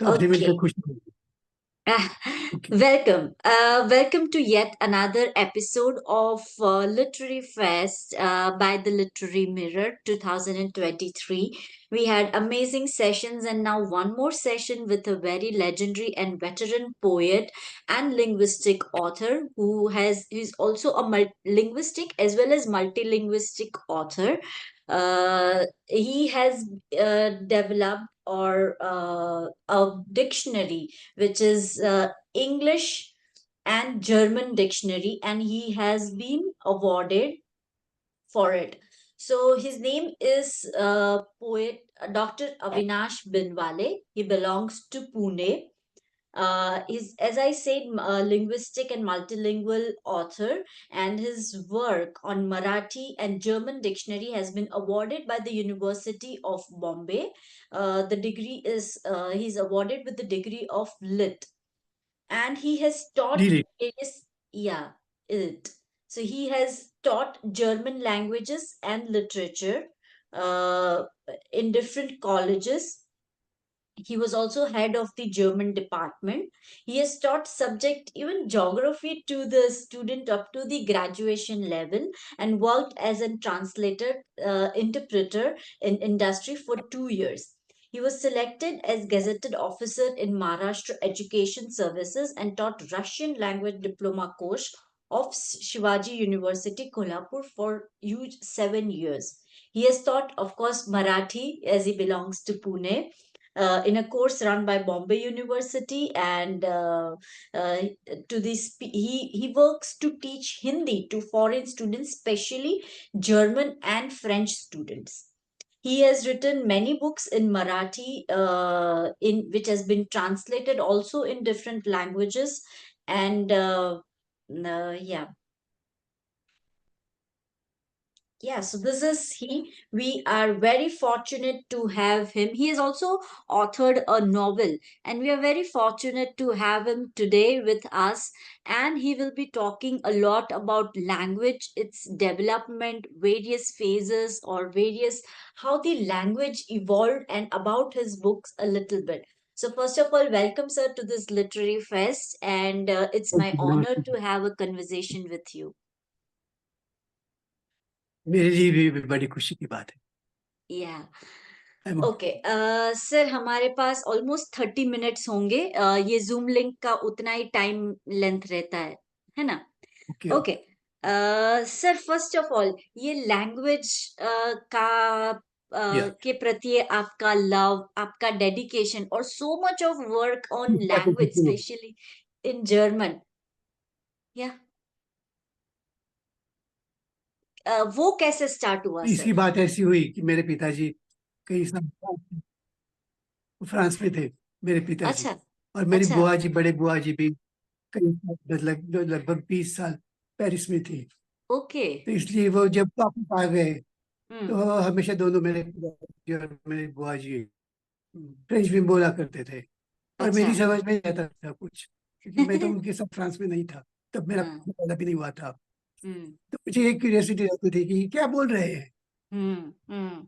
तो आपसे मिलकर Okay. खुशी हुई। Ah, okay. welcome. Welcome to yet another episode of Literary Fest by the Literary Mirror 2023. We had amazing sessions, and now one more session with a very legendary and veteran poet and linguistic author who's also a linguistic as well as multilinguistic author. He has developed or a dictionary which is English and German dictionary, and he has been awarded for it. So his name is poet Dr. Avinash Binwale. He belongs to Pune. He's, as I said, a linguistic and multilingual author, and his work on Marathi and German dictionary has been awarded by the University of Bombay. The degree is he's awarded with the degree of Lit, and he has taught Really? various, yeah, it. So he has taught German languages and literature uh, in different colleges. He was also head of the German department. He has taught subject even geography to the student up to the graduation level, and worked as a translator, interpreter in industry for 2 years. He was selected as gazetted officer in Maharashtra Education Services and taught Russian language diploma course of Shivaji University, Kolhapur for huge 7 years. He has taught, of course, Marathi as he belongs to Pune in a course run by Bombay University, and uh, he works to teach Hindi to foreign students, especially German and French students. He has written many books in Marathi, in which has been translated also in different languages, and yeah. Yeah, so this is he. We are very fortunate to have him. He has also authored a novel, and we are very fortunate to have him today with us. And he will be talking a lot about language, its development, various phases, or various how the language evolved, and about his books a little bit. So, first of all, welcome, sir, to this literary fest, and it's my honor नमस्ते। to have a conversation with you. मेरे लिए भी बड़ी खुशी की बात है। Yeah. I'm okay sir, हमारे पास ऑलमोस्ट 30 मिनट्स होंगे। ये जूम लिंक का उतना ही टाइम लेंथ रहता है ना? Okay. Okay sir, first of all ये लैंग्वेज का या के प्रति आपका लव, आपका डेडिकेशन और so much of work on language specially in German, या वो कैसे स्टार्ट हुआ इसकी सर? बात ऐसी हुई कि मेरे पिताजी कई साल फ्रांस में थे। मेरे पिताजी अच्छा, और मेरी अच्छा, बुआ जी, बड़े बुआ जी भी कई साल, लगभग 20 साल पेरिस में थी। ओके, तो इसलिए वो जब वापस आ गए तो हम्म, हमेशा दोनों, मेरे पिताजी और मेरी बुआ जी, फ्रेंच में बोला करते थे। और अच्छा, मेरी समझ में नहीं आता था कुछ, क्योंकि मैं तो उनके साथ फ्रांस में नहीं था, तब मेरा हाँ, पैदा भी नहीं हुआ था। हम्म, तो मुझे एक क्यूरियोसिटी रहती थी कि क्या बोल रहे हैं। हम्म,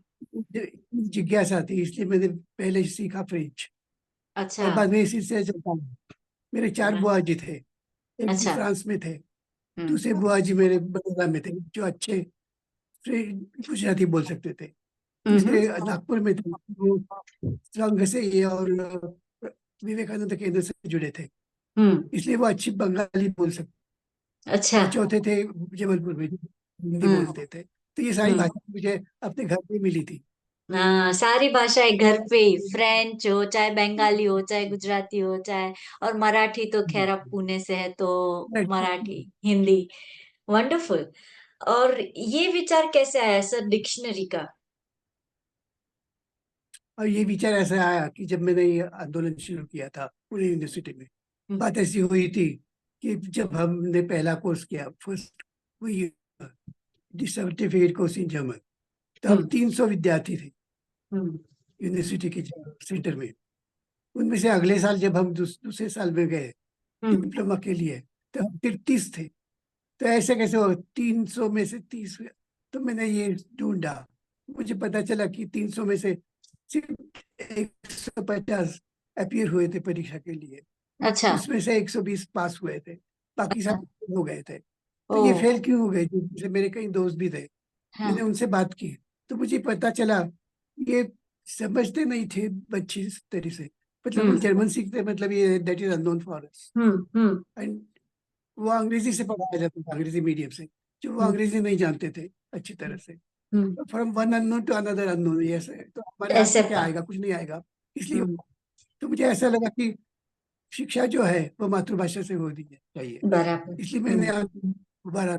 जिज्ञासा थी, इसलिए मैंने पहले सीखा फ्रेंच अच्छा, और बाद में इसी से चलता हूँ। मेरे 4 हाँ, बुआ जी थे। एक जी अच्छा, फ्रांस में थे, हम्म, दूसरे बुआ जी मेरे बड़ौदा में थे, जो अच्छे गुजराती बोल सकते थे। हम्म, तीसरे नागपुर में थे, वो संघ से ये और विवेकानंद केंद्र से जुड़े थे, हम्म, इसलिए वो अच्छी बंगाली बोल सकते। अच्छा, और चौथे थे जबलपुर में, जो हिंदी हम्म, बोलते थे। तो ये सारी हम्म, भाषा मुझे अपने घर पे मिली थी। हाँ, सारी भाषाएं घर पे ही, फ्रेंच हो चाहे बंगाली हो चाहे गुजराती हो चाहे, और मराठी तो खैर अब पुणे से है तो मराठी, हिंदी। वंडरफुल। और ये विचार कैसे आया सर डिक्शनरी का? और ये विचार ऐसा आया कि जब मैंने ये आंदोलन शुरू किया था पुणे यूनिवर्सिटी में, हम्म, बात ऐसी हुई थी कि जब हमने पहला कोर्स किया, फर्स्ट वही सर्टिफिकेट कोर्स इन जर्मन, तो हम हम्म, 300 विद्यार्थी थे हम्म, यूनिवर्सिटी के सेंटर में। उनमें से अगले साल जब हम दूसरे साल में गए हम्म, डिप्लोमा के लिए, तो हम फिर 30 थे। तो ऐसे कैसे हो 300 में से 30? तो मैंने ये ढूंढा, मुझे पता चला कि 300 में से सिर्फ 150 अपीयर हुए थे परीक्षा के लिए, अच्छा। उसमें से 120 पास हुए थे, बाकी अच्छा। सब हो गए थे। तो ओ। ये फेल क्यों हो गए? जैसे मेरे कई दोस्त भी थे, हाँ। मैंने उनसे बात की तो मुझे पता चला ये समझते नहीं थे बच्चे इस तरह से। मतलब हम हम्म। जर्मन सीखते, मतलब ये that is unknown for us. Hmm. And वो अंग्रेजी से पढ़ाया जाता था, अंग्रेजी मीडियम से, जो वो हम्म। अंग्रेजी नहीं जानते थे अच्छी तरह से। Hmm. From one unknown to another unknown, ये ऐसे तो हमारे हाथ ऐसे में क्या पा। आएगा? कुछ नहीं आएगा, इसलिए। हम्म। तो मुझे ऐसा लगा कि शिक्षा जो है वो मातृभाषा से होनी चाहिए, बराबर। इसलिए मैंने हम्म। आज दोबारा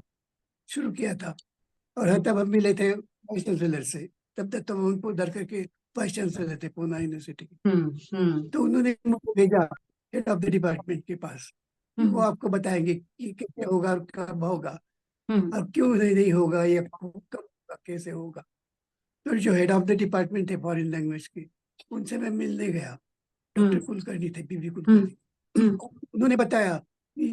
शुरू किया था। और हाँ, तब हम मिले थे वाइस चांसलर से। तब तक तो वो उनको उधर करके वाइस चांसलर थे पूना यूनिवर्सिटी के। हम्म। तो उन्होंने मुझे भेजा हेड ऑफ द डिपार्टमेंट के पास कि वो हम्म। आपको बताएंगे कि कैसे होगा और कब होगा हम्म। और क्यों नहीं होगा, या कब होगा, कैसे होगा। तो जो हेड ऑफ द डिपार्टमेंट थे फॉरेन लैंग्वेज के, उनसे मैं मिलने गया। हम्म। डॉक्टर कुलकर्णी थे, बीबी हम्म। कुलकर्णी। हम्म। उन्होंने बताया कि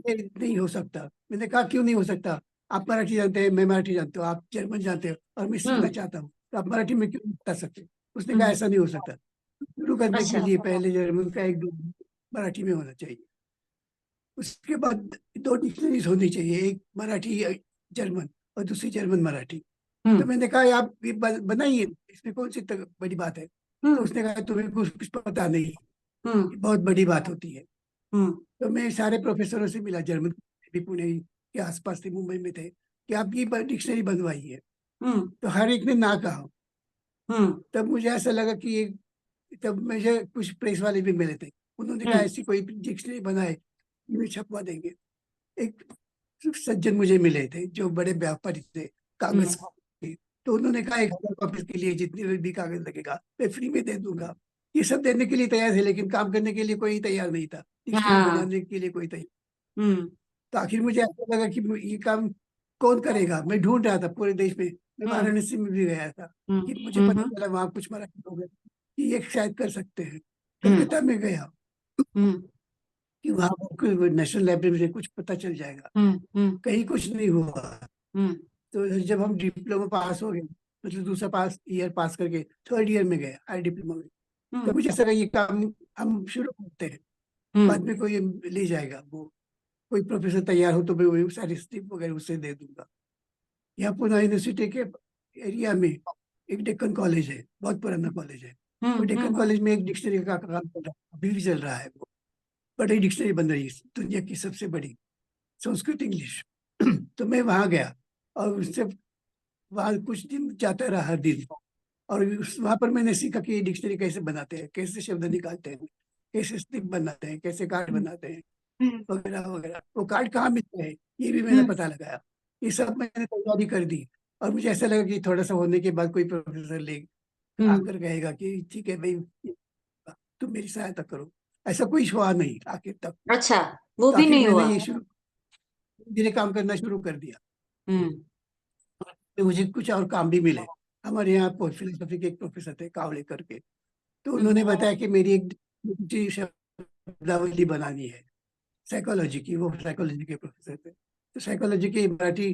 ये नहीं हो सकता। मैंने कहा क्यों नहीं हो सकता? आप मराठी जानते हैं, मैं मराठी जानता हूँ, आप जर्मन जानते हो और मैं सीखना हम्म। चाहता हूँ, तो आप मराठी में क्यों नहीं बता सकते? उसने कहा हम्म। ऐसा नहीं हो सकता। शुरू करने के अच्छा। लिए पहले जर्मन का एक दो मराठी में होना चाहिए, उसके बाद दो डिक्शनरीज होनी चाहिए, एक मराठी जर्मन और दूसरी जर्मन मराठी। तो हम्म। मैंने कहा आप ये बनाइए, इसमें कौन सी बड़ी बात है? तो हम्म। उसने कहा तुम्हें कुछ कुछ पता नहीं, हम्म। ये बहुत बड़ी बात होती है। हम्म। तो मैं सारे प्रोफेसरों से मिला, जर्मन भी पुणे के आसपास थे, मुंबई में थे, कि आप ये डिक्शनरी बनवाइए। हम्म। तो हर एक ने ना कहा। हम्म। तब मुझे ऐसा लगा कि ये, तब मुझे कुछ प्रेस वाले भी मिले थे, उन्होंने कहा हम्म। ऐसी कोई डिक्शनरी बनाए, ये छपवा देंगे। एक सज्जन मुझे मिले थे जो बड़े व्यापारी थे कागज हम्म। के। तो उन्होंने कहा 1,000 कॉपी के लिए जितनी भी कागज लगेगा मैं फ्री में दे दूंगा। ये सब देने के लिए तैयार थे, लेकिन काम करने के लिए कोई तैयार नहीं था, डिक्शनरी हाँ। बनाने के लिए कोई तैयार। हम्म। तो आखिर मुझे ऐसा लगा कि ये काम कौन करेगा? मैं ढूंढ रहा था पूरे देश में। मैं हम्म। वाराणसी में भी गया था हम्म। कि मुझे पता हम्म। चला वहां कुछ मराठी लोग हैं कि ये शायद कर सकते हैं। हम्म। कलकत्ता में गया हम्म। कि वहां पर नेशनल लाइब्रेरी में कुछ पता चल जाएगा, हम्म। हम्म। कहीं कुछ नहीं हुआ। हम्म। तो जब हम डिप्लोमा पास हो गए, मतलब दूसरा पास ईयर पास करके थर्ड ईयर में गए हाई डिप्लोमा में, तो हम्म। मुझे ऐसा लगा ये काम हम शुरू करते हैं, बाद हम्म। में कोई ले जाएगा। वो कोई प्रोफेसर तैयार हो तो मैं वही सारी स्लिप वगैरह उससे दे दूंगा। यहाँ पुणे यूनिवर्सिटी के एरिया में एक डेक्कन कॉलेज है, बहुत पुराना कॉलेज है। वो डेक्कन हम्म। कॉलेज में एक डिक्शनरी का काम चल रहा है, अभी भी चल रहा है। वो बड़ी डिक्शनरी बन रही है, दुनिया की सबसे बड़ी संस्कृत इंग्लिश। तो मैं वहाँ गया और उससे वहाँ कुछ दिन जाता रहा हर दिन। और वहाँ पर मैंने सीखा कि ये डिक्शनरी कैसे बनाते हैं, कैसे शब्द निकालते हैं, कैसे स्लिप बनाते हैं, कैसे कार्ड बनाते हैं, हम्म। वगैरह वगैरह। वो कार्ड कहाँ मिलते हैं ये भी मैंने हम्म। पता लगाया। ये सब मैंने तैयारी कर दी। और मुझे ऐसा लगा कि थोड़ा सा होने के बाद कोई प्रोफेसर ले हम्म। आकर कहेगा कि ठीक है भाई, तुम मेरी सहायता करो। ऐसा कोई हुआ नहीं आखिर तक। अच्छा, वो तो भी आखिर नहीं मैंने हुआ। ये शुरू धीरे काम करना शुरू कर दिया। हम्म। तो मुझे कुछ और काम भी मिले। हमारे यहाँ फिलोसफी के एक प्रोफेसर थे कावले करके, तो हम्म। उन्होंने बताया कि मेरी एक जी शब्दावली बनानी है साइकोलॉजी की। वो साइकोलॉजी के प्रोफेसर थे, तो साइकोलॉजी की मराठी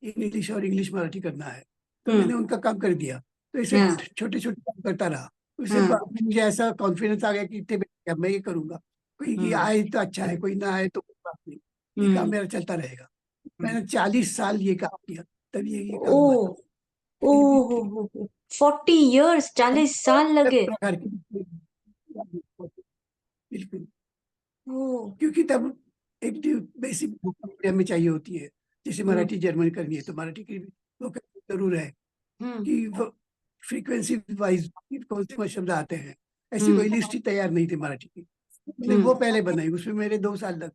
इंग्लिश और इंग्लिश मराठी करना है। तो मैंने हम्म। उनका काम कर दिया। तो ऐसे हाँ। छोटे छोटे काम करता रहा। उससे हाँ। बाद में मुझे ऐसा कॉन्फिडेंस आ गया कि इतने अब मैं ये करूंगा, कोई कि हम्म। आए तो अच्छा है, कोई ना आए तो कोई बात नहीं, ये काम हम्म। मेरा चलता रहेगा। मैंने 40 साल ये काम किया, तब ये ओ। काम बना। ओ फिर भी हो 40 years, 40 साल सब लगे। प्रकार की बिल्कुल, ओ। क्योंकि तब एक बेसिक मीडियम में चाहिए होती है। जैसे हम्म। मराठी जर्मन करनी है तो मराठी की वो जरूर है हम्म। कि फ्रीक्वेंसी वाइज कौन से शब्द आते हैं। ऐसी हम्म। कोई लिस्ट ही तैयार नहीं थी मराठी की, मैंने हम्म। वो पहले बनाई, उसमें मेरे 2 साल लग।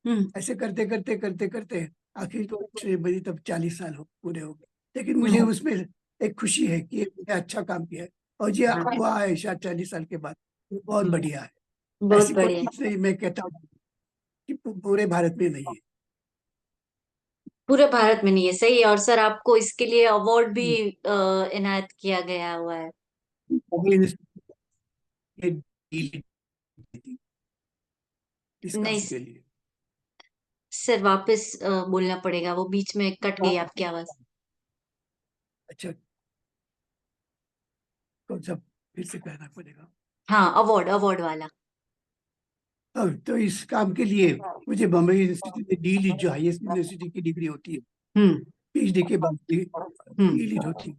हम्म। ऐसे करते करते करते करते आखिर तो बनी, तब 40 साल पूरे हो गए। लेकिन मुझे हम्म। उसमें एक खुशी है कि मैंने अच्छा काम किया है। और जी हाँ। हुआ है शायद 40 साल के बाद, वो बहुत हम्म। बढ़िया है। बहुत ऐसी कोई बढ़िया। चीज नहीं मैं कहता हूँ कि पूरे भारत में नहीं है। पूरे भारत में नहीं है, सही है। और सर आपको इसके लिए अवार्ड भी हम्म। इनायत किया गया हुआ है। अगले ये डील थी इस नहीं काम के लिए। सर, वापस बोलना पड़ेगा, वो बीच में कट गई आपकी आवाज। अच्छा, कौन सा फिर से कहना पड़ेगा? हाँ, अवार्ड, अवार्ड वाला। अब तो इस काम के लिए मुझे बम्बई यूनिवर्सिटी में डी लिट, जो हाईएस्ट यूनिवर्सिटी की डिग्री होती है, हम्म पीएचडी के बाद डी हम्म लिट होती है,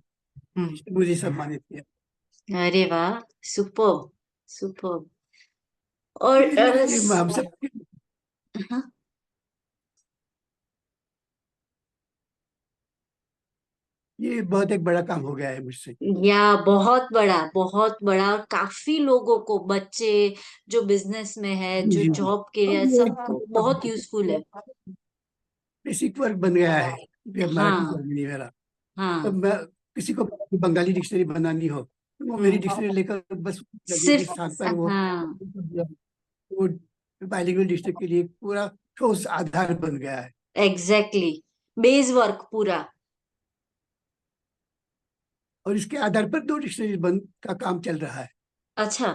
हम्म मुझे सम्मानित किया। अरे वाह, सुपर सुपर। और ये हम सब, हाँ, ये बहुत एक बड़ा काम हो गया है मुझसे। या बहुत बड़ा, और काफी लोगों को, बच्चे जो बिजनेस में है, जी जो जी जी। जॉब के अब लिए, ये सबको बहुत यूजफुल है। बेसिक वर्क बन गया है, ये मराठी हाँ जर्मनी मेरा। हाँ, अब मैं किसी को बंगाली डिक्शनरी बनानी हो तो वो मेरी हम्म डिक्शनरी लेकर बस लगे के सिर्फ, स्थान पर हाँ, वो बाइलिंगुअल डिक्शनरी के लिए पूरा ठोस आधार बन गया है। एग्जैक्टली, बेस वर्क पूरा। और इसके आधार पर दो डिक्शनरी बन का काम चल रहा है। अच्छा,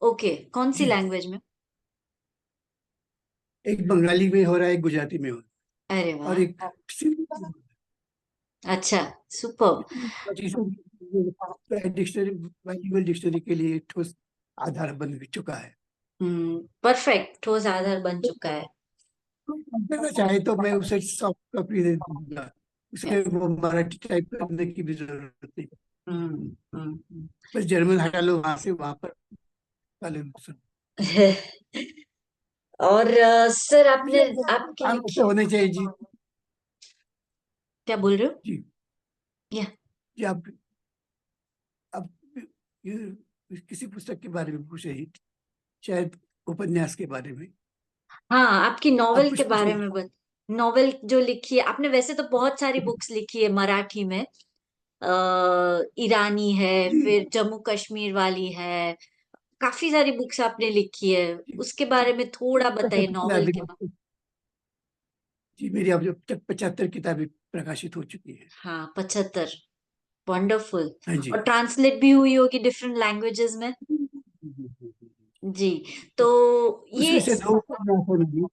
ओके, कौन सी जी, लैंग्वेज में? एक बंगाली में हो रहा है, एक गुजराती में हो रहा अरे है, और वाह, एक सिंधी में हो अच्छा, सुपर। रहा है। डिक्शनरी, बाइलिंगुअल डिक्शनरी के लिए एक ठोस आधार बन चुका है। परफेक्ट, ठोस आधार बन चुका है। करना चाहे तो मैं उसे सॉफ्ट कॉपी दे दूंगा, उसे वो मराठी टाइप करने की भी जरूरत नहीं। हम्म। बस जर्मन हटा लो वहां से, वहां पर डालो दूसरा। और सर, ये आपने आपकी काम ऐसे लिखी, होने चाहिए जी। क्या बोल रहे हो? जी या, जी, आप ये किसी पुस्तक के बारे में पूछ रही थी, शायद उपन्यास के बारे में। हाँ, आपकी आप नॉवेल कुछ के पूछ बारे रही में नॉवेल जो लिखी है आपने, वैसे तो बहुत सारी थी। बुक्स लिखी है मराठी में। ईरानी है, जी फिर जम्मू कश्मीर वाली है, काफी सारी बुक्स आपने लिखी है। जी उसके बारे में थोड़ा बताइए, नॉवेल के बारे। जी। जी, मेरी अब तक 75 किताबें प्रकाशित हो चुकी है। हाँ, 75, वंडरफुल। हाँ जी। और ट्रांसलेट भी हुई होगी डिफरेंट लैंग्वेजेस में। जी, तो उसमें ये, से दो उपन्यासों में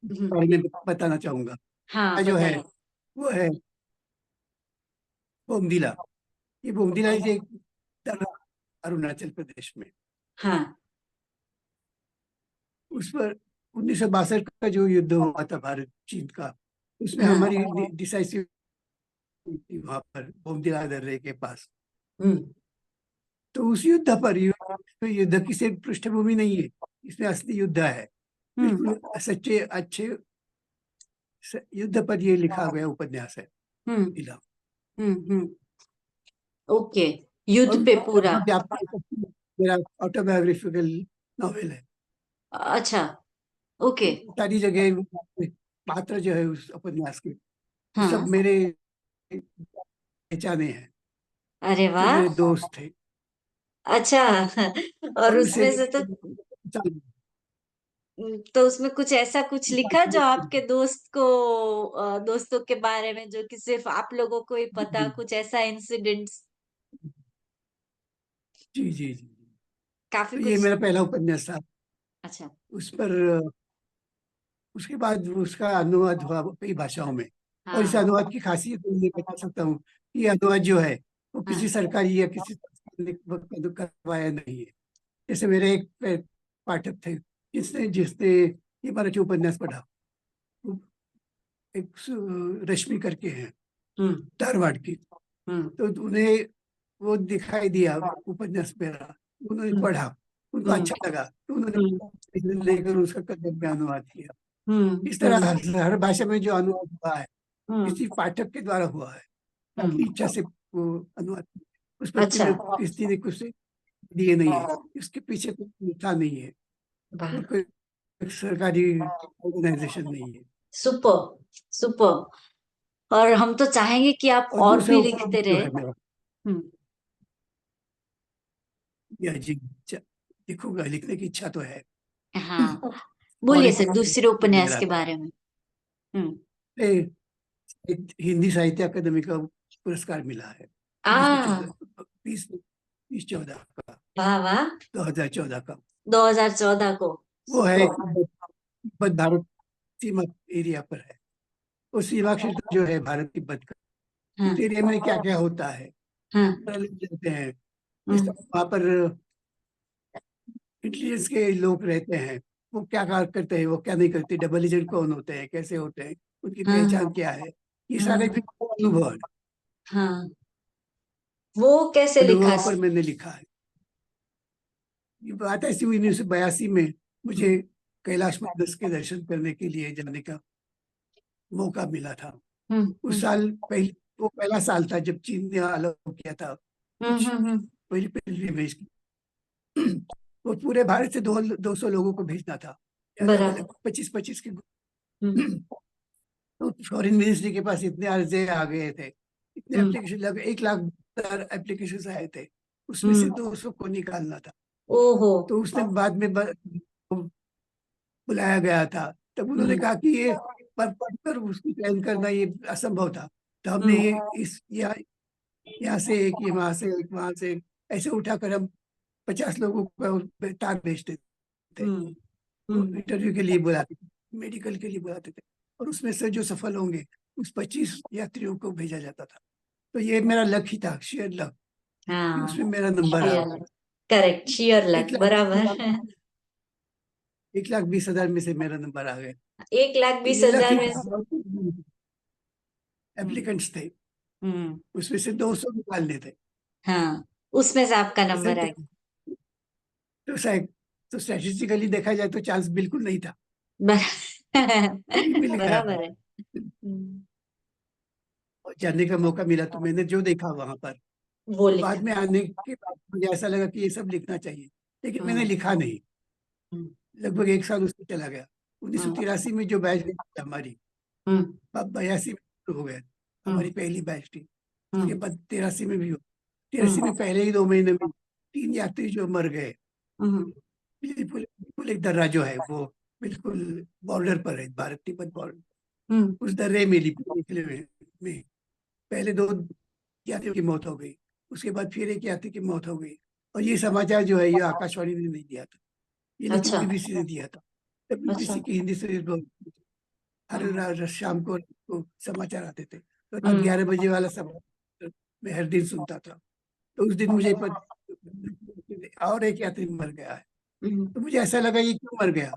हम्म, बारे में बताना चाहूंगा। हाँ जो है बताइए। वो है बोमदिला। ये बोमदिला एक तरह अरुणाचल प्रदेश में, हाँ उस पर 1962 का जो युद्ध हुआ था भारत चीन का, उसमें हाँ, हमारी डिसाइसिव थी वहां पर बोमदिला दर्रे के पास। हम्म तो उस युद्ध पर, युद्ध की सिर्फ पृष्ठभूमि नहीं है, इसमें असली युद्ध है, हम्म बिल्कुल सच्चे अच्छे युद्ध पर ये लिखा गया उपन्यास है हम्म दिला। हम्म, ओके, युद्ध और पे पूरा। लगभग आप कह सकते हैं, मेरा ऑटोबायोग्राफिकल नॉवेल है। अच्छा, ओके, सारी जगह पात्र जो है उस उपन्यास के, वो सब हाँ, मेरे पहचाने हैं, अरे जो वाह, मेरे दोस्त थे। अच्छा। और और उसे उसमें से तो उसमें कुछ ऐसा कुछ लिखा जो आपके दोस्त को, दोस्तों के बारे में, जो कि सिर्फ आप लोगों को ही पता, कुछ ऐसा इंसिडेंट्स, जी जी जी। काफी तो ये कुछ। मेरा पहला उपन्यास था। अच्छा, उस पर उसके बाद उसका अनुवाद हुआ कई भाषाओं में। और इस हाँ अनुवाद की खासियत मैं बता सकता हूँ कि ये अनुवाद जो है वो हाँ, किसी सरकारी या किसी संस्थान ने करवाया नहीं है। जैसे मेरे एक पाठक थे, जिसने जिसने ये मराठी उपन्यास पढ़ा, वो एक रश्मि करके हैं, हम्म धारवाड़ की। हम्म तो उन्हें वो दिखाई दिया उपन्यास मेरा, उन्होंने हम्म पढ़ा, उनको हम्म अच्छा लगा, तो हम्म उन्होंने लेकर उसका कन्नड़ में अनुवाद किया। इस तरह हम्म हर भाषा में जो अनुवाद हुआ है, हम्म किसी पाठक के द्वारा हुआ है, अपनी हम्म, इच्छा से वो अनुवाद। उस पर अच्छा, किसी ने कुछ दिए नहीं है, इसके पीछे कोई संस्था नहीं है, वाह, और कोई सरकारी ऑर्गेनाइजेशन नहीं है। Super super. और हम तो चाहेंगे कि आप और और दूसरा भी उपन्यास लिखते जो रहे। है मेरा, हम्म या जी, लिखूंगा, लिखने की इच्छा तो है। हाँ, और बोलिए एक सर, दूसरे उपन्यास मेरा के बारे में। हम्म एक हिंदी साहित्य अकादमी का पुरस्कार मिला है, आ 2014 का, वाह वाह, 2014 का। 2014 को, वो है सुपर। तिब्बत भारत सीमा एरिया पर है। वो सीमा क्षेत्र जो है भारत तिब्बत का, हाँ उस एरिया में क्या क्या होता है, हाँ, लोग रहते हैं, इस हम्म तरह वहाँ पर इंटेलिजेंस के लोग रहते हैं, वो क्या कार्य करते हैं, वो क्या नहीं करते, डबल एजेंट कौन होते हैं, कैसे होते हैं, उनकी हाँ पहचान क्या है, ये सारे भी अनुभव है। हाँ, वो कैसे लिखा? अनुभव पर मैंने लिखा है। ये बात ऐसी हुई 1982 में मुझे कैलाश मानस के दर्शन करने के लिए जाने का मौका मिला था। उस साल पहले, वो पहला साल था जब चीन ने अलाउ किया था कुछ पहली पिलग्रिमेज की। वो पूरे भारत से 200 लोगों को भेजना था, अलग बराबर। अलग 25-25 के हम्म, तो फॉरेन मिनिस्ट्री के पास इतने अर्जे आ गए थे, इतने हम्म, एप्लीकेशन लग 1 लाख एप्लीकेशन आए थे, उसमें से हम्म, 200 को निकालना था। ओहो। तो उसने बाद में बुलाया गया था, तब उन्होंने हम्म, कहा कि ये पर पढ़कर उसको चयन करना ये असंभव था। तो हमने हम्म, ये इस यहाँ से एक, ये वहां से एक, वहां से एक, ऐसे उठाकर हम 50 लोगों को तार भेजते थे। हम्म, वो हम्म, इंटरव्यू के लिए बुलाते थे, मेडिकल के लिए बुलाते थे, और उसमें से जो सफल होंगे उस 25 यात्रियों को भेजा जाता था। तो ये मेरा लक ही था, शेयर लक, कि हाँ, उसमें मेरा नंबर आ शेयर गया। लक, करेक्ट, शेयर एक लक, लाख बराबर। 1,20,000 में से मेरा नंबर आ गया। 1,20,000 में से। एप्लीकेंट्स थे, हम्म, उसमें से 200 निकालने थे। हाँ, उसमें से आपका तो सही नंबर आ तो, तो शायद, तो स्टैटिस्टिकली देखा जाए तो चांस बिल्कुल नहीं था, गया। फिर भी मिल गया। बराबर है। हम्म, और जानने का मौका मिला तो मैंने जो देखा वहां पर, वो तो लिखा। बाद में आने के बाद मुझे ऐसा लगा कि ये सब लिखना चाहिए, लेकिन मैंने हम्म, लिखा नहीं। हम्म, लगभग 1 साल उसमें चला गया। हम्म, 1983 में जो बैच थी हमारी, हम्म, 82 में शुरू हो गया, हम्म, हमारी पहली बैच थी। उसके हम्म, बाद 83 में भी हो, 83 हम्म, में पहले ही 2 महीने में 3 यात्री जो मर गए। हम्म, बिल्कुल बिल्कुल एक दर्रा जो है वो बिल्कुल बॉर्डर पर है, भारत तिब्बत बॉर्डर। हम्म, उस दर्रे में निकले में पहले 2 यात्रियों की मौत हो गई, उसके बाद फिर एक यात्री की मौत हो गई। और ये समाचार जो है ये आकाशवाणी ने नहीं दिया था, ये लेकिन अच्छा, बीबीसी ने दिया था। तब अच्छा, बीबीसी की हिंदी सर्विस बहुत, हर हम्म, शाम को समाचार आते थे, तो रात हम्म, 11 बजे वाला समाचार मैं हर दिन सुनता था। तो उस दिन मुझे और एक यात्री मर गया है। हम्म, तो मुझे ऐसा लगा ये क्यों मर गया,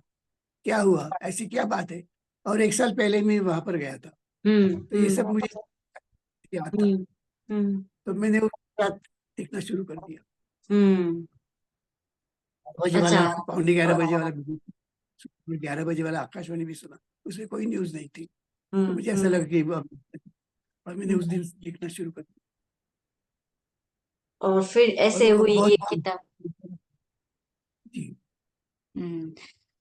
क्या हुआ, ऐसी क्या बात है। और 1 साल पहले मैं वहां पर गया था, तो ये सब मुझे याद था। हम्म, हम्म, तो मैंने उस रात देखना शुरू कर दिया। हम्म, 11 बजे अच्छा, वाला, पौने 11 बजे वाला, 11 बजे वाला आकाशवाणी भी सुना, उसमें कोई न्यूज नहीं थी। तो हम्म, मुझे ऐसा लगा कि और मैंने हम्म, उस दिन लिखना शुरू कर दिया। और फिर और ऐसे वो हुई बहुत ये किताब। जी, हम्म,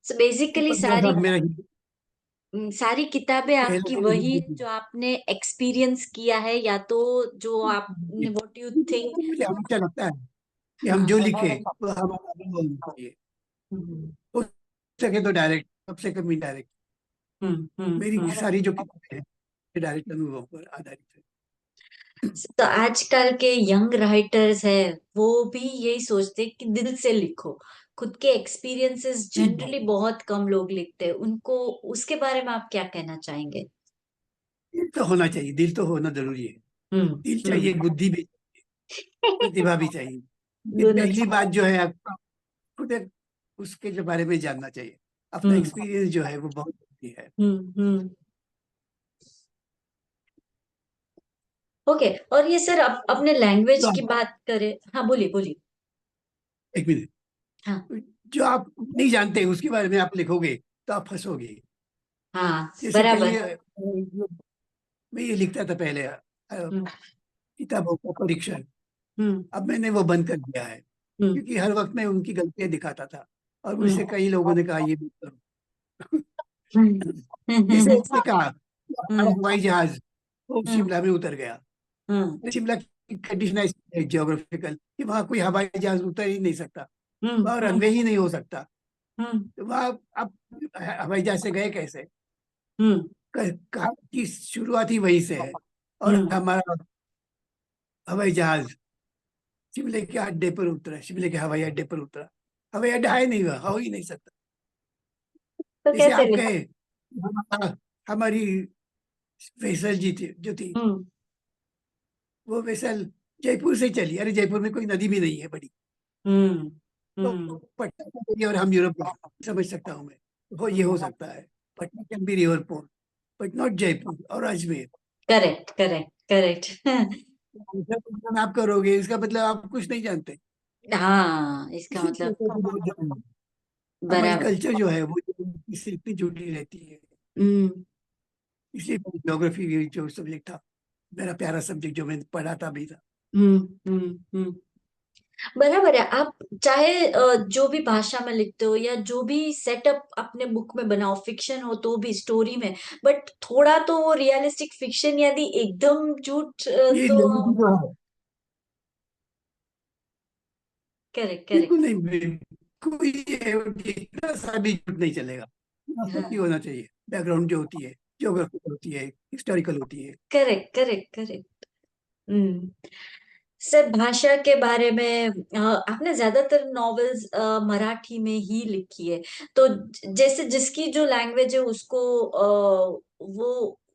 सो बेसिकली दीपक जो सारी, था मेरा सारी किताबें आपकी वही पहला। जो आपने एक्सपीरियंस किया है, या तो जो आपने, व्हाट यू थिंक। मुझे हमेशा लगता है कि हम हाँ, जो लिखे वो हमारा अनुभव होना चाहिए, हम्म, हो सके तो डायरेक्ट, सबसे कम इनडायरेक्ट। मेरी हम्म। सारी जो किताबें हैं ये डायरेक्ट अनुभव पर आधारित है। तो आजकल के यंग राइटर्स है, वो भी यही सोचते हैं कि दिल से लिखो। खुद के एक्सपीरियंसेस जी, जनरली बहुत कम लोग लिखते हैं, उनको उसके बारे में आप क्या कहना चाहेंगे? दिल तो होना चाहिए, दिल तो होना जरूरी है। हम्म, दिल चाहिए, बुद्धि भी, प्रतिभा भी चाहिए। लेकिन दोनों। पहली बात जो है आपको खुद उसके जो बारे में जानना चाहिए। अपना हम्म, एक्सपीरियंस जो है वो बहुत जरूरी है। हम्म। ओके, और ये सर अपने लैंग्वेज तो की बात करें। हाँ, बोलिए बोलिए। एक मिनट, हाँ, जो आप नहीं जानते उसके बारे में आप लिखोगे तो आप फंसोगे। हाँ, जैसे कई बराबर। मैं ये लिखता था पहले हम्म, किताबों का परीक्षण, हम्म, अब मैंने वो बंद कर दिया है, हम्म, क्योंकि हर वक्त मैं उनकी गलतियां दिखाता था, और हम्म, मुझसे कई लोगों ने कहा ये मत करो। हम्म, जैसे हम्म, इसने कहा कि हमारा हवाई जहाज वो हम्म, शिमला में उतर गया। हम्म, शिमला की कंडीशन है जियोग्राफिकल कि वहाँ कोई हवाई जहाज उतर ही नहीं सकता, हम्म, वहाँ रनवे ही नहीं हो सकता। हम्म, तो वहाँ आप हवाई जहाज से गए कैसे, हम्म, कहा की शुरुआत ही वहीं से है। और हम्म। हमारा हवाई जहाज शिमले के अड्डे पर उतरा, शिमले के हवाई अड्डे पर उतरा, हवाई अड्डा है नहीं, वह हो ही नहीं सकता। तो जैसे कैसे आप लिखा? गए, हमारी वेसल जी थी जो थी, हम्म, वो वेसल जयपुर से चली, अरे जयपुर में कोई नदी भी नहीं है बड़ी, हम्म, तो हम्म, पटना से गई और हम यूरोप गए, समझ सकता हूँ मैं। वो ये हो सकता है, Patna can be river port but not Jaipur और अजमेर। Correct, correct, correct. तो आप करोगे इसका मतलब आप कुछ नहीं जानते। हाँ, इसका इसलिए मतलब कहते हैं कि बहुत जरूरी है। हमारी बराबर। कल्चर जो है वो इससे इतनी जुड़ी रहती है। हम्म, इसलिए ज्योग्राफी जो सब्जेक्ट था, मेरा प्यारा सब्जेक्ट जो मैंने पढ़ा था भी था। हम्म, हम्म। बराबर है। आप चाहे जो भी भाषा में लिखते हो या जो भी सेटअप अपने बुक में बनाओ, फिक्शन हो तो भी, स्टोरी में, बट थोड़ा तो वो रियलिस्टिक फिक्शन, यदि एकदम झूठ ये तो रियलिटी जो है करेक्ट, बिल्कुल करेक्ट। नहीं, कोई इतना सा भी झूठ नहीं चलेगा। सच्ची हाँ, होना चाहिए, बैकग्राउंड जो होती है, ज्योग्राफिकल होती है, हिस्टोरिकल होती है। Correct, correct, correct. Hmm. Sir, भाषा के बारे में आपने ज्यादातर नॉवेल्स मराठी में ही लिखी है, तो जैसे जिसकी जो लैंग्वेज है उसको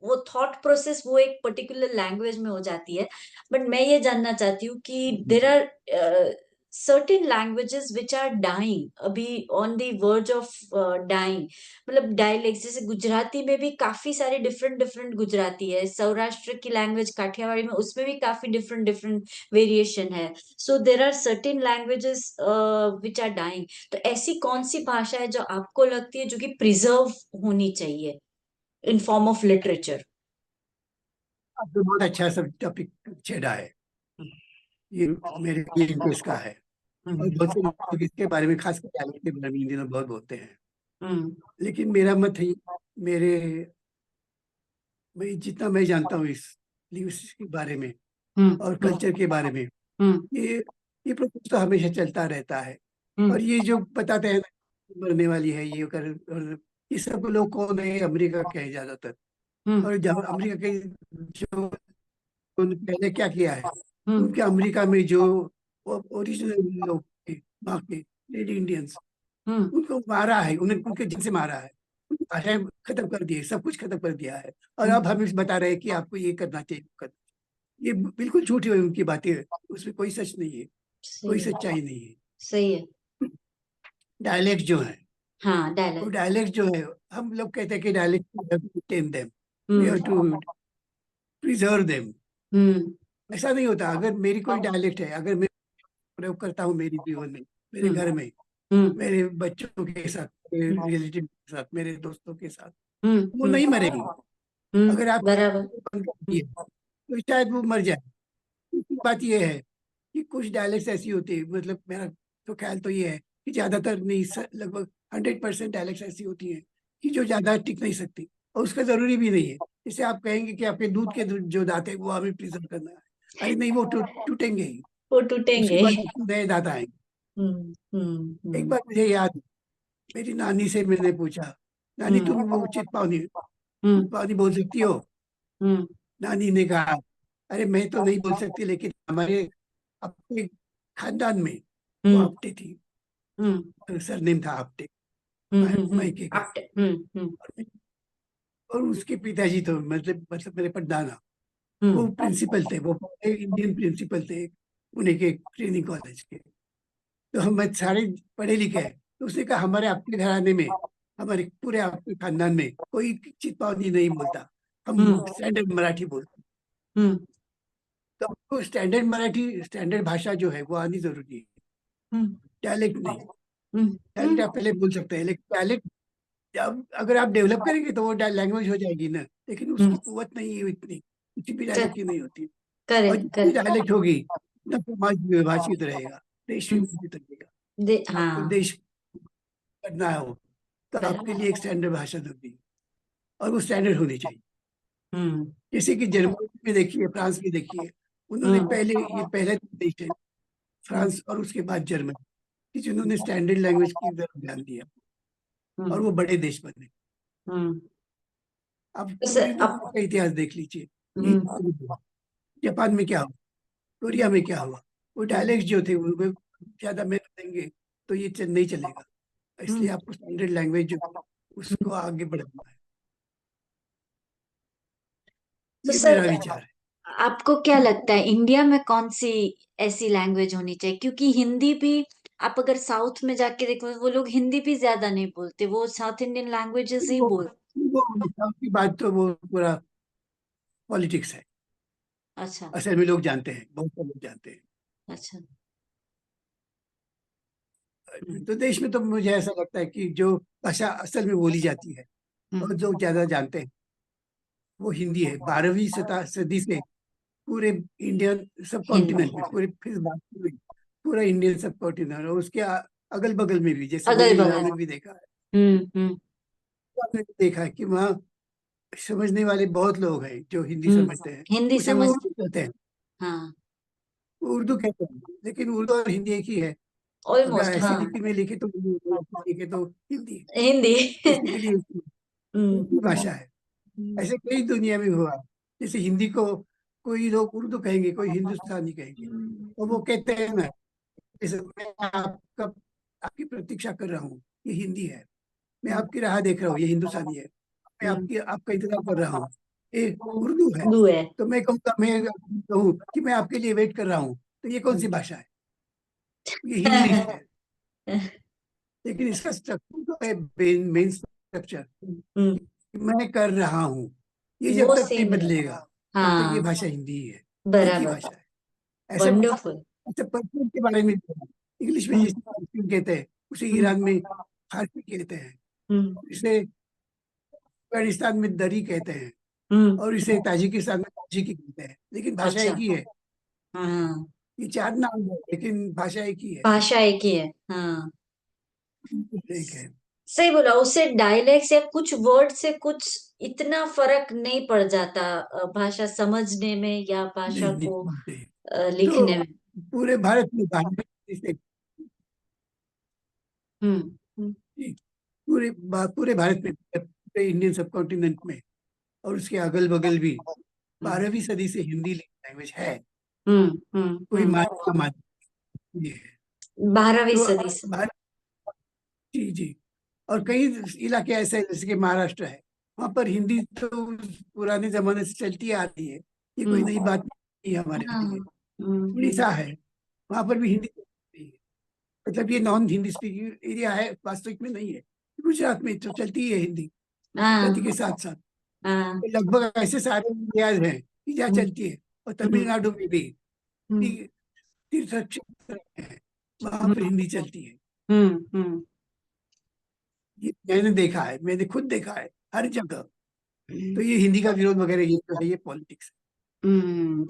वो थॉट प्रोसेस वो एक पर्टिकुलर लैंग्वेज में हो जाती है। बट मैं ये जानना चाहती हूँ कि there are certain languages which are dying, अभी on the verge of dying, मतलब डायलेक्ट, जैसे गुजराती में भी काफी सारे डिफरेंट डिफरेंट गुजराती है, सौराष्ट्र की लैंग्वेज काठियावाड़ी में उसमें भी काफी डिफरेंट डिफरेंट वेरिएशन है। So there are certain languages which are dying. तो ऐसी कौन सी भाषा है जो आपको लगती है जो कि प्रिजर्व होनी चाहिए इन फॉर्म ऑफ लिटरेचर? अब तो बहुत अच्छा सब टॉपिक छेड़ा है, ये मेरे लिए इंटरेस्ट का है। और बहुत से लोग इसके बारे में, खासकर डायलेक्ट के बारे में इन दिनों बहुत बोलते हैं। हम्म, लेकिन मेरा मत है, मेरे मैं जितना मैं जानता हूँ इस लिंग्विस्टिक्स के बारे में और हम्म, कल्चर के बारे में, हम्म, ये ये प्रोसेस तो हमेशा चलता रहता है। और हम्म, ये जो बताते हैं मरने वाली है ये कर, और ये सब लोग कौन है? अमेरिका के हैं ज्यादातर। हम्म, और जब अमेरिका के जो उन्होंने पहले क्या किया है, हम्म, उनके अमेरिका में जो ओरिजिनल लोग थे वहाँ के लेडी इंडियंस, हम्म, उनको मारा है, उन्हें उनके जिन से मारा है, उनकी भाषाएं खत्म कर दी है, सब कुछ खत्म कर दिया है। और अब हम्म। हमें बता रहे हैं कि आपको ये करना चाहिए, वो करना चाहिए। ये बिल्कुल झूठी है उनकी बातें, उसमें कोई सच नहीं है, कोई सही है, सच्चाई नहीं है। सही है। डायलेक्ट जो है, हाँ, वो डायलॉग। डायलेक्ट जो है, हम लोग कहते हैं कि dialect tame them, we hmm, have to preserve them. Hmm, ऐसा नहीं होता। अगर मेरी कोई डायलेक्ट है, अगर मैं प्रयोग करता हूँ मेरी जीवन में, मेरे हम्म, घर में, हम्म, मेरे बच्चों के साथ, मेरे हम्म, रिलेटिव के साथ, मेरे दोस्तों के साथ, हम्म, वो नहीं मरेगी। अगर आप बराबर। बंद कर दिए तो शायद वो मर जाए। दूसरी बात ये है कि कुछ डायलेक्ट्स ऐसी होती है, मतलब मेरा तो ख्याल तो ये है कि ज्यादातर नहीं, लगभग 100% डायलेक्ट्स ऐसी होती हैं कि जो ज्यादा टिक नहीं सकती, और उसका जरूरी भी नहीं है। जैसे आप कहेंगे कि आपके दूध के जो दांत है वो हमें प्रिजर्व करना है, अरे नहीं, वो टूटेंगे ही, वो उसके टूटेंगे। बाद नए दांत आएंगे। हम्म, हम्म, एक हम्म, बार मुझे याद है, मेरी नानी से मैंने पूछा, नानी हम्म, तुम वो चितपावनी हम्म, चितपावनी बोल सकती हो? हम्म, नानी ने कहा, अरे मैं तो नहीं बोल सकती, लेकिन हमारे अपने खानदान में वो हम्म, आप्टे थी, हम्म, सरनेम था आप्टे, मायके का। आफ्टर, हम्म, और उसके पिताजी तो मतलब मेरे परदादा, वो हम्म, प्रिंसिपल थे, वो इंडियन प्रिंसिपल थे पुणे के ट्रेनिंग कॉलेज के। तो हम सारे पढ़े लिखे हैं। तो उसने कहा हमारे आपके घराने में, हमारे पूरे आपके खानदान में कोई चितपावनी नहीं बोलता, हम हम्म, स्टैंडर्ड मराठी बोलते हैं। हम्म, तो आपको स्टैंडर्ड मराठी, स्टैंडर्ड भाषा जो है वो आनी जरूरी है, हम्म, डायलेक्ट नहीं। हम्म, डायलेक्ट आप पहले बोल सकते हैं, लेकिन डायलेक्ट अब अगर आप डेवलप करेंगे तो वो लैंग्वेज हो जाएगी ना, लेकिन उसकी हम्म, कुवत नहीं है इतनी, किसी भी डायलेक्ट की नहीं होती। और करेक्ट, जितनी करेक्ट। डायलेक्ट होगी उतना समाज विभाजित रहेगा, देश विभाजित रहेगा। आपको हाँ, देश करना हो तो आपके लिए बराबर। एक स्टैंडर्ड भाषा जरूरी है, और वो स्टैंडर्ड होनी चाहिए। हम्म, जैसे कि जर्मनी में देखिए, फ्रांस में देखिए, उन्होंने हम्म, पहले, ये पहले देश है हम्म, फ्रांस और उसके बाद जर्मनी, कि जिन्होंने स्टैंडर्ड लैंग्वेज की तरफ ध्यान दिया, और हम्म, वो बड़े देश बने। हम्म। आप तो पूरी सर, दुनिया का इतिहास देख लीजिए, ये हम्म, जापान में क्या हुआ, कोरिया में क्या हुआ, वो हम्म, डायलेक्ट जो थे उनको ज्यादा महत्व देंगे तो ये नहीं चलेगा। इसलिए हम्म। आपको स्टैंडर्ड लैंग्वेज जो है, उसको आगे बढ़ाना है। तो ये सर, मेरा विचार है। आपको क्या लगता है इंडिया में कौन सी ऐसी लैंग्वेज होनी चाहिए? क्योंकि हिंदी भी, आप अगर साउथ में जाके देखो, वो लोग हिंदी भी ज्यादा नहीं बोलते, वो साउथ इंडियन लैंग्वेजेस ही वो बोल। वो की बात तो वो पूरा पॉलिटिक्स है। अच्छा। असल में लोग जानते हैं, बहुत से लोग जानते हैं। अच्छा। हम्म। तो देश में तो मुझे ऐसा लगता है कि जो भाषा असल में बोली जाती है हम्म। और जो ज्यादा जानते हैं वो हिंदी है। 12वीं सदी से पूरे इंडियन सब हिंदी। कॉन्टिनेंट में, पूरे फिर बाकी में पूरा इंडियन सब कॉन्टिनेंट और उसके अगल बगल में भी, जैसे अगल मैंने ईरान बगल। में भी देखा है। हम्म। तो मैंने देखा है कि वहाँ समझने वाले बहुत लोग हैं जो हिंदी हम्म। समझते हैं। हिंदी उसे वो समझ। उर्दू कहते हैं, हाँ। वो उर्दू कहते हैं, लेकिन उर्दू और हिंदी एक ही है। अगर ऑलमोस्ट, ऐसी हाँ। लिपि में लिखे तो उर्दू, ऐसी लिखे तो हिंदी। हिंदी। बेसिकली हम्म। एक ही भाषा है। ऐसे कई दुनिया में हुआ, जैसे हिंदी को कोई लोग उर्दू कहेंगे, कोई हिंदुस्तानी कहेंगे, तो वो कहते हैं ना, जैसे मैं आपका आपकी प्रतीक्षा कर रहा हूँ, ये हिंदी है। मैं आपकी राह देख रहा हूँ, ये हिंदुस्तानी है। मैं आपकी आपका इंतजार कर रहा हूँ, ये उर्दू है। उर्दू है। तो मैं कहूँगा, मैं कहूँ कि मैं आपके लिए वेट कर रहा हूँ, तो ये कौन सी भाषा है? ये इंग्लिश है। लेकिन इसका स्ट्रक्चर जो है, मेन स्ट्रक्चर, हम्म। मैं कर रहा हूँ, ये जब वो तक नहीं सेम है। बदलेगा तब तक ये हाँ। भाषा हिंदी ही है। एक ही बराबर। भाषा है। ऐसे वंडरफुल। अच्छा, परफ्यूम के बारे में इंग्लिश में जिसे परफ्यूम कहते हैं, उसे हम्म। ईरान में फारसी कहते हैं। हम्म। इसे अफगानिस्तान में दरी कहते हैं हम्म। और इसे ताजिकिस्तान में ताजिकी कहते हैं, लेकिन भाषा अच्छा। एक ही है। हाँ। ये चार नाम है लेकिन भाषा एक ही है। भाषा एक ही है, हाँ। एक है। सही बोला। उससे डायलेक्ट या कुछ वर्ड से कुछ इतना फर्क नहीं पड़ जाता, भाषा समझने में या भाषा नहीं को नहीं। तो लिखने में। पूरे भारत में भारत से हम्म। हम्म। पूरे भारत में, पूरे इंडियन सब कॉन्टिनेंट में और उसके अगल बगल भी 12वीं सदी से हिंदी लैंग्वेज है। हम्म। हम्म। कोई मान्य मान्य ये है। 12वीं तो सदी से। भारत, जी जी। और कई इलाके ऐसे हैं जैसे कि महाराष्ट्र है, वहां पर हिंदी तो पुराने जमाने से चलती आ रही है। ये कोई नई हम्म। बात नहीं है हमारे हाँ। लिए। हम्म। उड़ीसा है, वहां पर भी हिंदी चलती है। मतलब ये नॉन हिंदी स्पीकिंग एरिया है, वास्तविक में नहीं है। गुजरात में तो चलती है हिंदी हाँ। प्रगति के साथ साथ। हाँ। तो लगभग ऐसे सारे एरियाज हैं कि जहाँ हम्म। चलती है। और हम्म। तमिलनाडु में भी हम्म। तीर्थ क्षेत्र है, वहां हम्म। पर हिंदी चलती है। हम्म। ये मैंने देखा है, मैंने खुद देखा है हर जगह। तो हम्म। ये हिंदी का विरोध वगैरह ये जो है, ये पॉलिटिक्स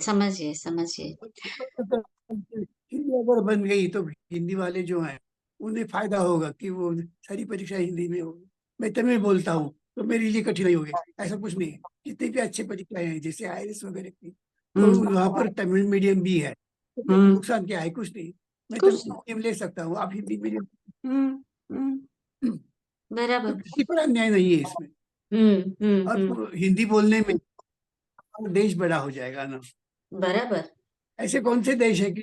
समझिए, समझिए। है। हिंदी अगर बन गई तो हिंदी वाले जो हैं उन्हें फायदा होगा कि वो सारी परीक्षा हिंदी में होगी। मैं तमिल बोलता हूँ तो मेरे लिए कठिनाई होगी, ऐसा कुछ नहीं है। जितनी भी अच्छी परीक्षाएं हैं जैसे आईएएस वगैरह की, तो हम्म। वहाँ पर तमिल मीडियम भी है। तो फिर हम्म। नुकसान क्या है? कुछ नहीं। मैं तमिल कुछ। मीडियम ले सकता हूँ, आप हिंदी मीडियम। हम्म। हम्म। तो बराबर। किसी पर अन्याय नहीं है इसमें। और हम्म। हिंदी बोलने में देश बड़ा हो जाएगा ना। बराबर। ऐसे कौन से देश है कि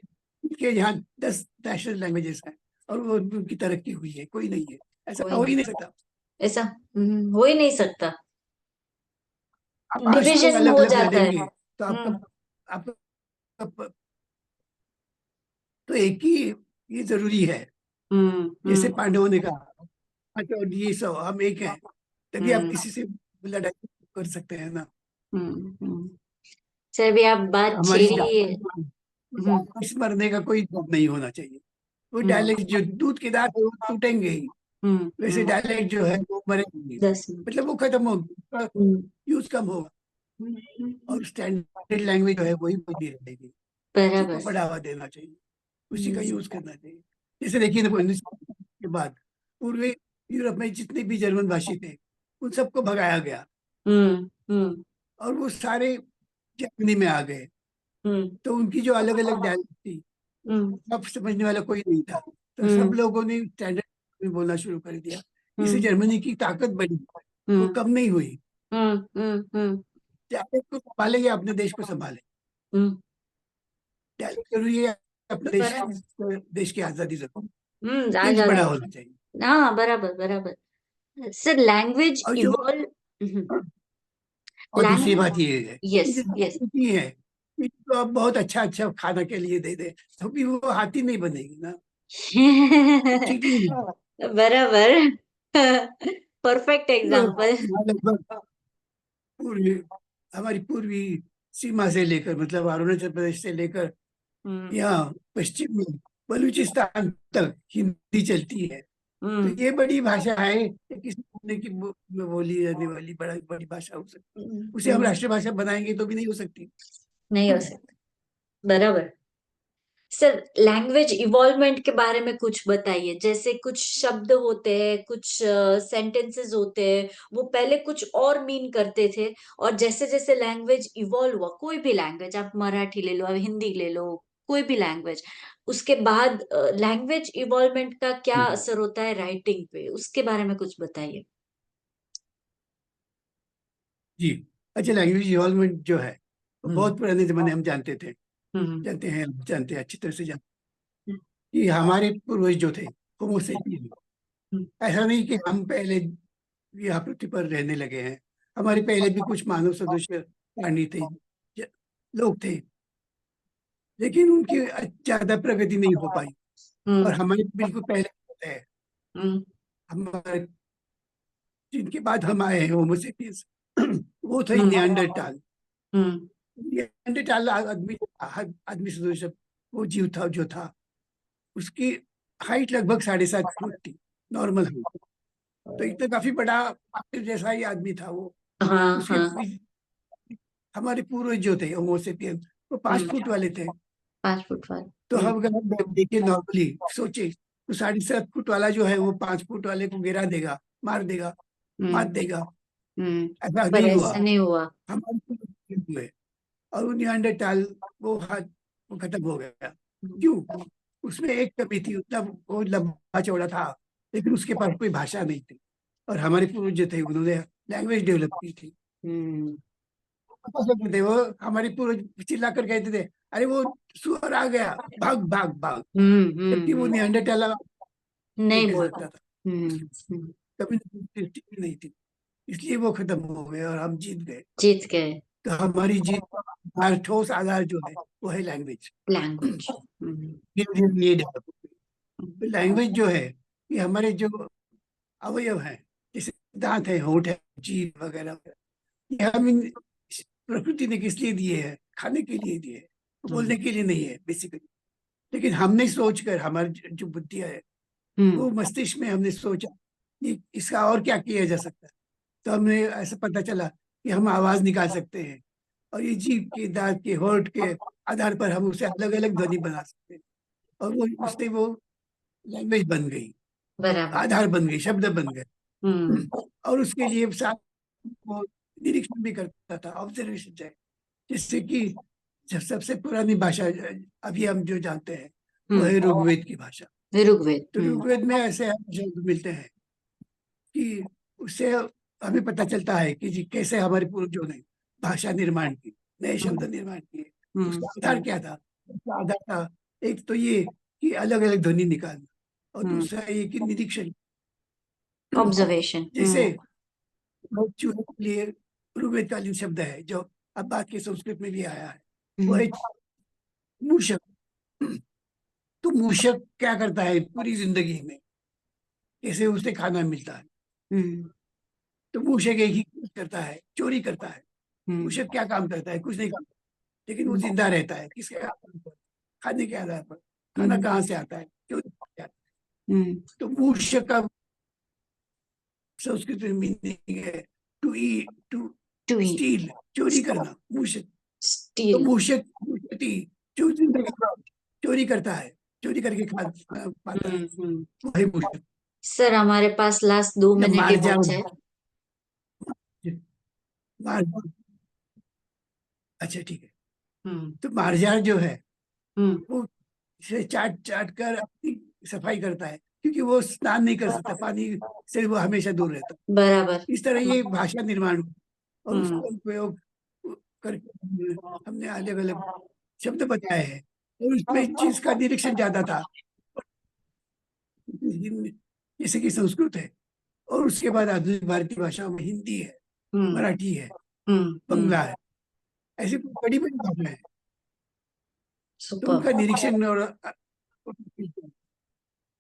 के यहाँ 10 नेशनल लैंग्वेजेस हैं और वो उनकी तरक्की हुई है? कोई नहीं है। ऐसा कोई हो ही नहीं। नहीं सकता। ऐसा हो ही नहीं सकता। आप 5 लोग डिविजन अलग हो अलग जाता है। लड़ेंगे तो आपका तो एक ही ये जरूरी है। जैसे हम्म। पांडवों ने कहा, "अच्छा, ये सब हम एक हैं", तभी आप हम्म। किसी से लड़ाई कर सकते हैं ना। हम्म। सर भी आप बात हमारी छेड़ी। हम्म। इस मरने का कोई दम नहीं होना चाहिए। वो हम्म। डायलेक्ट जो दूध के दांत है वो टूटेंगे ही, वैसे हम्म। डायलेक्ट जो है वो मरेंगे। 10 मिनट। मतलब वो खत्म होगा, हम्म। यूज कम होगा और स्टैंडर्ड लैंग्वेज जो है वही बनी रहेगी। उसी को बराबर। बढ़ावा देना चाहिए, उसी का हम्म। यूज करना चाहिए। जैसे देखिए ना, 19 के बाद पूर्वी यूरोप में जितने भी जर्मन भाषी थे उन सबको भगाया गया हम्म। और वो सारे जर्मनी में आ गए। हम्म। तो उनकी जो अलग अलग डायलेक्ट थी, हम्म। अब समझने वाला कोई नहीं था। तो सब हम्म। लोगों ने स्टैंडर्ड में बोलना शुरू कर दिया। इससे हम्म। जर्मनी की ताकत बढ़ी, वो हम्म। कम नहीं हुई। हम्म। डायलेक्ट को संभाले या अपने देश को संभाले, हम्म। डायलेक्ट जरूरी है। अपने देश बराबर। देश की आजादी जरूरी, देश आजाद बड़ा है। होना चाहिए। हाँ, बराबर, बराबर। सर, लैंग्वेज और जो इवॉल्व। और दूसरी लैंग्वेज। बात ये है कि यस, जो यस। संस्कृति है तो आप बहुत अच्छा अच्छा खाना के लिए दे दे तो भी वो हाथी नहीं बनेगी ना, ठीक नहीं है। बराबर। परफेक्ट तो एग्जाम्पल। लगभग पूर्वी हमारी पूर्वी सीमा से लेकर, मतलब अरुणाचल प्रदेश से लेकर हम्म यहाँ पश्चिम में बलूचिस्तान तक हिंदी चलती है। तो हम्म ये बड़ी भाषा है, ये किसी कोने की में बोली जाने वाली बड़ा बड़ी भाषा हो सकती है। उसे हम हम्म, राष्ट्रभाषा बनाएंगे तो भी नहीं हो सकती। नहीं हो सकता। बराबर। सर, लैंग्वेज इवॉल्वमेंट के बारे में कुछ बताइए। जैसे कुछ शब्द होते हैं, कुछ सेंटेंसेस होते हैं, वो पहले कुछ और मीन करते थे, और जैसे जैसे लैंग्वेज इवॉल्व हुआ, कोई भी लैंग्वेज, आप मराठी ले लो, आप हिंदी ले लो, कोई भी लैंग्वेज, उसके बाद लैंग्वेज इवॉल्वमेंट का क्या असर होता है राइटिंग पे, उसके बारे में कुछ बताइए। जी, अच्छा, लैंग्वेज इवॉल्वमेंट जो है वो हम्म बहुत पुराने जमाने हम जानते थे, हम्म जानते हैं अच्छी तरह से जानते हम्म हैं कि हमारे पूर्वज जो थे होमो सेपियन, हम्म ऐसा नहीं कि हम पहले यहाँ पृथ्वी पर रहने लगे हैं। हमारे पहले भी कुछ मानव सदृश प्राणी थे, लोग थे, लेकिन उनकी ज्यादा प्रगति नहीं हो पाई। और हम्म हमारे बिल्कुल पहले होते हैं, हम्म हमारे जिनके बाद हम आए हैं होमो सेपियंस, वो थे हम्म निएंडरटाल। हम्म निएंडरटाल आदमी आदमी सदृश वो जीव था जो था, उसकी हाइट लगभग 7.5 फुट थी, नॉर्मल हाइट। तो इतना काफी बड़ा जैसा ही आदमी था वो। हाँ उसके हाँ। हमारे पूर्वज जो थे होमो सेपियन, वो 5 फुट वाले थे। 5 फुट वाले। तो हम अगर हम देखें नॉर्मली सोचे तो 7.5 फुट वाला जो है वो 5 फुट वाले को गिरा देगा, मार देगा, मार हम्म देगा। हम्म ऐसा पर नहीं हुआ, ऐसा नहीं हुआ। हमारे पूर्वज हुए। और वो निएंडरटाल वो हाथ वो खत्म हो गया। क्यों? उसमें एक कमी थी, उतना वो लंबा चौड़ा था, लेकिन उसके पास कोई भाषा नहीं थी। और हमारे पूर्वज जो थे उन्होंने लैंग्वेज डेवलप की थी। हम्म पता सकते थे वो, हमारे पूर्वज चिल्ला कर कहते थे, अरे वो सुअर आ गया, भाग भाग भाग। जबकि वो हम्म। निएंडरटाल नहीं नहीं कह बोलता। सकता था, हम्म। कम्युनिटी नहीं थी, इसलिए वो खत्म हो गए और हम जीत गए। जीत गए। तो हमारी जीत का ठोस आधार जो है वो है लैंग्वेज। लैंग्वेज। धीरे धीरे ये डेवलप हो गई। तो लैंग्वेज जो है ये हमारे जो अवयव हैं, जैसे दांत है, होंठ है, जीभ वगैरह वगैरह, ये हम इन प्रकृति ने किस लिए दिए हैं? खाने के लिए दिए हैं, तो बोलने के लिए नहीं है बेसिकली। लेकिन हमने सोच कर, हमारी जो बुद्धि है, वो मस्तिष्क में हमने सोचा कि इसका और क्या किया जा सकता है। तो हमने ऐसा पता चला कि हम आवाज निकाल सकते हैं, और ये जीभ के, दांत के, होंठ के आधार पर हम उसे अलग अलग ध्वनि बना सकते हैं। और वो उससे वो लैंग्वेज बन गई, बराबर। आधार बन गई, शब्द बन गए। हम्म और उसके लिए साथ वो निरीक्षण भी करता था, ऑब्जर्वेशन है। जिससे कि जब सबसे पुरानी भाषा अभी हम जो जानते हैं वो है हम्म ऋग्वेद की भाषा। ऋग्वेद। तो ऋग्वेद में ऐसे शब्द मिलते हैं कि उससे हमें पता चलता है कि जी कैसे हमारे पूर्वजों ने भाषा निर्माण की, नए शब्द निर्माण किए। उसका आधार क्या था? उसका आधार था, एक तो ये कि अलग अलग ध्वनि निकालना, और दूसरा ये कि निरीक्षण। ऑब्जर्वेशन। जैसे चूहे के लिए ऋग्वेदकालीन शब्द है जो अब बात के संस्कृत में भी आया है, वो है मूषक। तो मूषक क्या करता है पूरी जिंदगी में? कैसे उसे खाना मिलता है? तो मूषक एक ही चीज करता है, चोरी करता है। मूषक क्या काम करता है? कुछ नहीं काम, लेकिन वो जिंदा रहता है किसके आधार पर? खाने के आधार पर। खाना कहाँ से आता है, क्यों आता है? तो मूषक का संस्कृत में मीनिंग है टू ई, टू टू ही। स्टील, चोरी करना, मूषक। तो स्टील। मूषक मूषती जो जिंदगी भर चोरी करता है, चोरी करके पाता है, वो है मूषक। सर, हमारे पास लास्ट 2 मिनट ही मारजाल, बचे हैं। मार अच्छा ठीक है। हम्म तो मार्जार जो है हम्म वो से चाट चाट कर अपनी सफाई करता है, क्योंकि वो स्नान नहीं कर सकता, पानी से वो हमेशा दूर रहता बराबर। है। इस तरह ये भाषा निर्माण हुआ, और हम्म उसका उपयोग करके हमने अलग अलग शब्द बताए हैं। और उसमें जिसका निरीक्षण ज्यादा था, जैसे कि संस्कृत है, और उसके बाद आधुनिक भारतीय भाषाओं में हिंदी है, हम्म मराठी है, हम्म बंगला है, ऐसी बड़ी बड़ी भाषाएं हैं। तो Super. उनका निरीक्षण और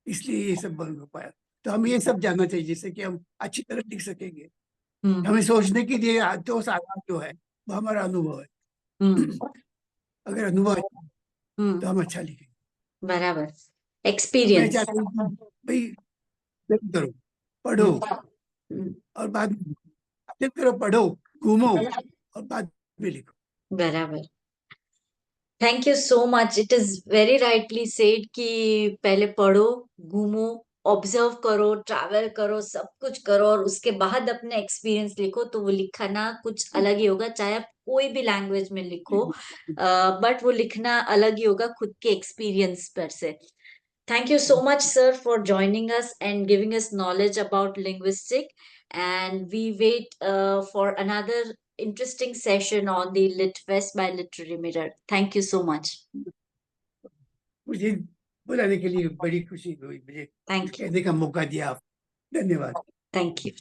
इसलिए ये सब बन हो पाया। तो हम ये सब जानना चाहिए जिससे कि हम अच्छी तरह लिख सकेंगे। हम्म हमें सोचने के लिए जो साधन जो है वो हमारा अनुभव है। हम्म अगर अनुभव है तो हम्म हम अच्छा लिखेंगे। बराबर। तो मैं एक्सपीरियंस। चाहता हूँ कि भाई अध्ययन करो, पढ़ो और बाद में लिखो। अध्ययन करो, पढ़ो, घूमो और बाद में लिखो। बराबर। Thank you so much. It is very rightly said कि पहले पढ़ो, घूमो, ऑब्जर्व करो, ट्रैवल करो, सब कुछ करो और उसके बाद अपने एक्सपीरियंस लिखो, तो वो लिखना कुछ अलग ही होगा। चाहे आप कोई भी लैंग्वेज में लिखो, बट वो लिखना अलग ही होगा खुद के एक्सपीरियंस पर से। Thank you so much, sir, for joining us and giving us knowledge about linguistic. And we wait for another interesting session on the LitFest by Literary Mirror. Thank you so much. मुझे बुलाने के लिए बड़ी खुशी हुई, मुझे Thank you. कहने का मौका दिया आप। धन्यवाद। Thank you.